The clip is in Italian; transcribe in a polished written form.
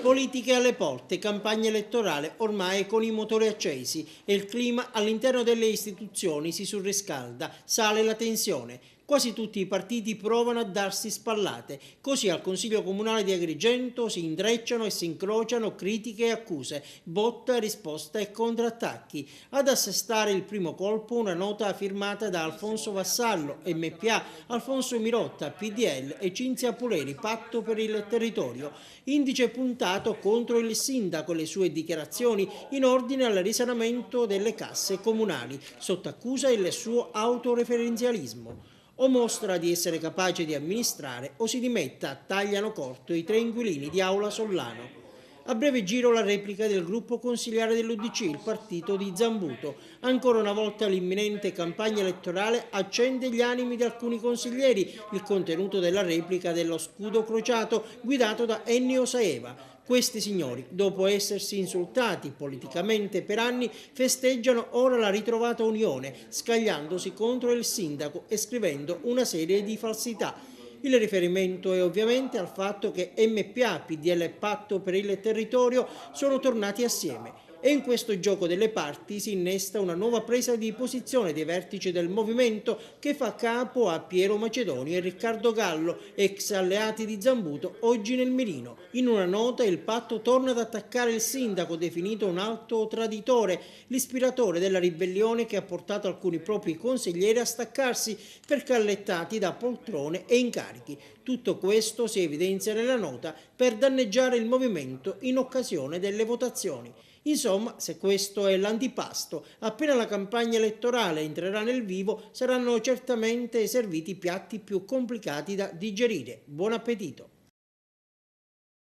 Politiche alle porte, campagna elettorale ormai con i motori accesi e il clima all'interno delle istituzioni si surriscalda, sale la tensione. Quasi tutti i partiti provano a darsi spallate, così al Consiglio Comunale di Agrigento si intrecciano e si incrociano critiche e accuse, botta, risposta e contrattacchi. Ad assestare il primo colpo una nota firmata da Alfonso Vassallo, MPA, Alfonso Mirotta, PDL e Cinzia Puleri, Patto per il Territorio, indice puntato contro il sindaco e le sue dichiarazioni in ordine al risanamento delle casse comunali, sotto accusa il suo autoreferenzialismo. O mostra di essere capace di amministrare o si dimetta, tagliano corto i tre inquilini di Aula Sollano. A breve giro la replica del gruppo consigliare dell'UDC, il partito di Zambuto. Ancora una volta l'imminente campagna elettorale accende gli animi di alcuni consiglieri, il contenuto della replica dello scudo crociato guidato da Ennio Saeva. Questi signori, dopo essersi insultati politicamente per anni, festeggiano ora la ritrovata unione, scagliandosi contro il sindaco e scrivendo una serie di falsità. Il riferimento è ovviamente al fatto che MPA, PDL e Patto per il Territorio sono tornati assieme. E in questo gioco delle parti si innesta una nuova presa di posizione dei vertici del movimento che fa capo a Piero Macedoni e Riccardo Gallo, ex alleati di Zambuto, oggi nel mirino. In una nota il patto torna ad attaccare il sindaco, definito un alto traditore, l'ispiratore della ribellione che ha portato alcuni propri consiglieri a staccarsi per callettati da poltrone e incarichi. Tutto questo si evidenzia nella nota per danneggiare il movimento in occasione delle votazioni. Insomma, se questo è l'antipasto, appena la campagna elettorale entrerà nel vivo, saranno certamente serviti piatti più complicati da digerire. Buon appetito!